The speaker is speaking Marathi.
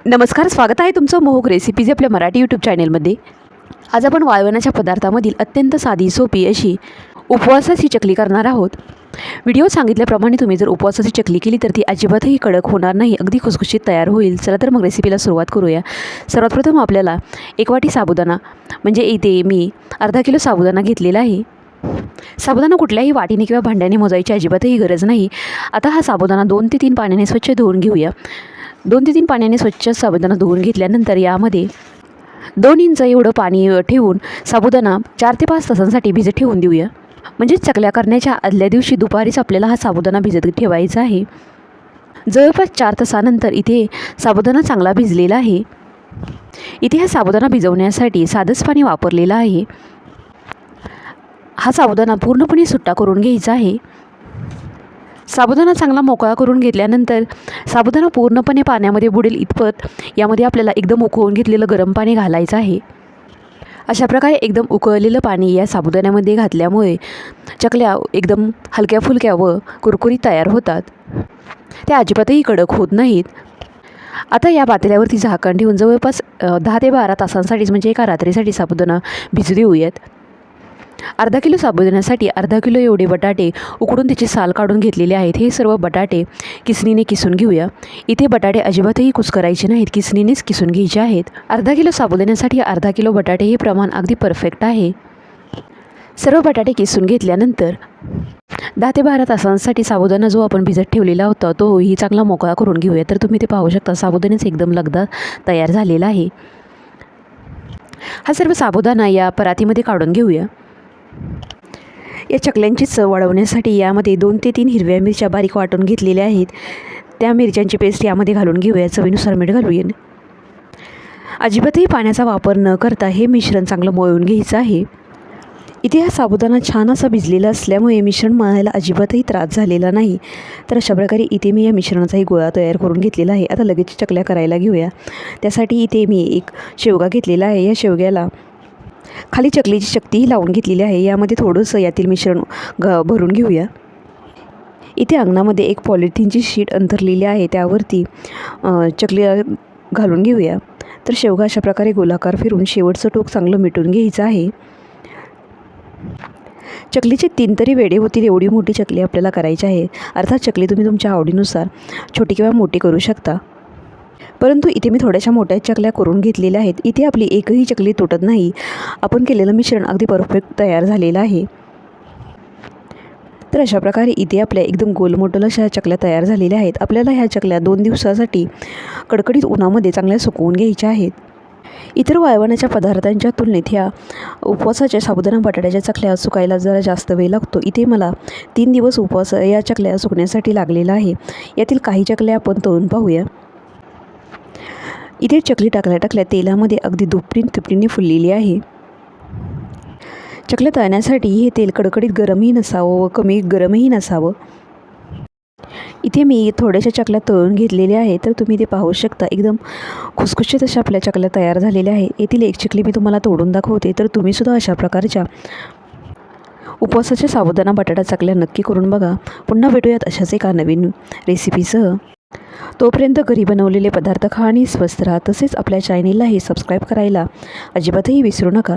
नमस्कार, स्वागत आहे तुमचं मोहक रेसिपीज आपल्या मराठी यूट्यूब चॅनलमध्ये। आज आपण वाळवण्याच्या पदार्थामधील अत्यंत साधी सोपी अशी उपवासाची चकली करणार आहोत। व्हिडिओ सांगितल्याप्रमाणे तुम्ही जर उपवासाची चकली केली तर ती अजिबातही कडक होणार नाही, अगदी खुसखुशीत तयार होईल। चला तर मग रेसिपीला सुरुवात करूया। सर्वात प्रथम आपल्याला एक वाटी साबुदाणा म्हणजे इथे मी अर्धा किलो साबुदाणा घेतलेला आहे। साबुदाणा कुठल्याही वाटीने किंवा भांड्याने मोजायची अजिबातही गरज नाही। आता हा साबुदाणा 2 ते 3 पाण्याने स्वच्छ धुवून घेऊया। 2 ते 3 पाण्याने स्वच्छ साबुदाणा धुवून घेतल्यानंतर यामध्ये 2 इंच एवढं पाणी ठेवून साबुदाणा 4 ते 5 तासांसाठी भिजत ठेवून देऊया। म्हणजे चकल्या करण्याच्या आदल्या दिवशी दुपारीच आपल्याला हा साबुदाणा भिजत ठेवायचा आहे। जवळपास 4 तासानंतर इथे साबुदाणा चांगला भिजलेला आहे। इथे हा साबुदाणा भिजवण्यासाठी साधंच पाणी वापरलेलं आहे। हा साबुदाणा पूर्णपणे सुट्टा करून घ्यायचा आहे। साबुदाणा चांगला मोकळा करून घेतल्यानंतर साबुदाणा पूर्णपणे पाण्यामध्ये बुडेल इतपत यामध्ये आपल्याला एकदम उकळून घेतलेलं गरम पाणी घालायचं आहे। अशा प्रकारे एकदम उकळलेलं पाणी या साबुदाण्यामध्ये घातल्यामुळे चकल्या एकदम हलक्या फुलक्या व कुरकुरीत तयार होतात। त्या अजिबातही कडक होत नाहीत। आता या पातेल्यावरती झाकण ठेवून जवळपास 10 ते 12 तासांसाठीच म्हणजे एका रात्रीसाठी साबुदाणा भिजू देऊयात। अर्धा किलो साबुदाण्यासाठी अर्धा किलो एवढे बटाटे उकडून त्याची साल काढून घेतलेले आहेत। हे सर्व बटाटे किसणीने किसून घेऊया। इथे बटाटे अजिबातही कुस्करायचे नाहीत, किसणीनेच किसून घ्यायचे आहेत। अर्धा किलो साबुदाण्यासाठी अर्धा किलो बटाटे हे प्रमाण अगदी परफेक्ट आहे। सर्व बटाटे किसून घेतल्यानंतर 10 ते 12 तासांसाठी साबुदाणा जो आपण भिजत ठेवलेला होता तोही चांगला मोकळा करून घेऊया। तर तुम्ही ते पाहू शकता साबुदाण्याच एकदम लगदा तयार झालेला आहे। हा सर्व साबुदाणा या परातीमध्ये काढून घेऊया। या चकल्यांची चव वाढवण्यासाठी यामध्ये 2 ते 3 हिरव्या मिरच्या बारीक वाटून घेतलेल्या आहेत। त्या मिरच्यांची पेस्ट यामध्ये घालून घेऊया। चवीनुसार मीठ घालूया। अजिबातही पाण्याचा वापर न करता हे मिश्रण चांगलं मळून घ्यायचं आहे। इथे हा साबुदाणा छान असा भिजलेला असल्यामुळे मिश्रण मळायला अजिबातही त्रास झालेला नाही। तर अशा प्रकारे इथे मी या मिश्रणाचाही गोळा तयार करून घेतलेला आहे। आता लगेच चकल्या करायला घेऊया। त्यासाठी इथे मी एक शेवगा घेतलेला आहे। या शेवग्याला खाली चकलीची शक्तीही लावून घेतलेली आहे। यामध्ये थोडंसं यातील मिश्रण भरून घेऊया। इथे अंगणामध्ये एक पॉलिथिनची शीट अंथरलेली आहे, त्यावरती चकली घालून घेऊया। तर शेवगा अशा प्रकारे गोलाकार फिरून शेवटचं टोक चांगलं मिटून घ्यायचं आहे। चकलीचे 3 तरी वेडे होतील एवढी मोठी चकली आपल्याला करायची आहे। अर्थात चकली तुम्ही तुमच्या आवडीनुसार छोटी किंवा मोठी करू शकता, परंतु इथे मी थोड्याशा मोठ्या चकल्या करून घेतलेल्या आहेत। इथे आपली एकही चकली तुटत नाही। आपण केलेलं मिश्रण अगदी परफेक्ट तयार झालेलं आहे। तर अशा प्रकारे इथे आपल्या एकदम गोलमोठल अशा चकल्या तयार झालेल्या आहेत। आपल्याला ह्या चकल्या 2 दिवसासाठी कडकडीत उन्हामध्ये चांगल्या सुकवून घ्यायच्या आहेत। इतर वाळवण्याच्या पदार्थांच्या तुलनेत ह्या उपवासाच्या साबुदाणा बटाट्याच्या चकल्या सुकायला जरा जास्त वेळ लागतो। इथे मला 3 दिवस उपवास या चकल्या सुकण्यासाठी लागलेला आहे। यातील काही चकल्या आपण तळून पाहूया। इथे चकली टाकल्या तेलामध्ये अगदी दुपटीने फुललेली आहे। चकल्या तळण्यासाठी हे तेल कडकडीत गरमही नसावं व कमी गरमही नसावं। इथे मी थोड्याशा चकल्या तळून घेतलेल्या आहेत। तर तुम्ही ते पाहू शकता एकदम खुसखुशीत अशा आपल्या चकल्या तयार झालेल्या आहेत। येथील एक चकली मी तुम्हाला तोडून दाखवते। तर तुम्हीसुद्धा अशा प्रकारच्या उपवासाच्या साबुदाणा बटाटा चकल्या नक्की करून बघा। पुन्हा भेटूयात अशाच एका नवीन रेसिपीसह। तोपर्यंत घरी बनवलेले पदार्थ खा आणि स्वस्थ राहा। तसेच आपल्या चॅनेललाही सबस्क्राईब करायला अजिबातही विसरू नका।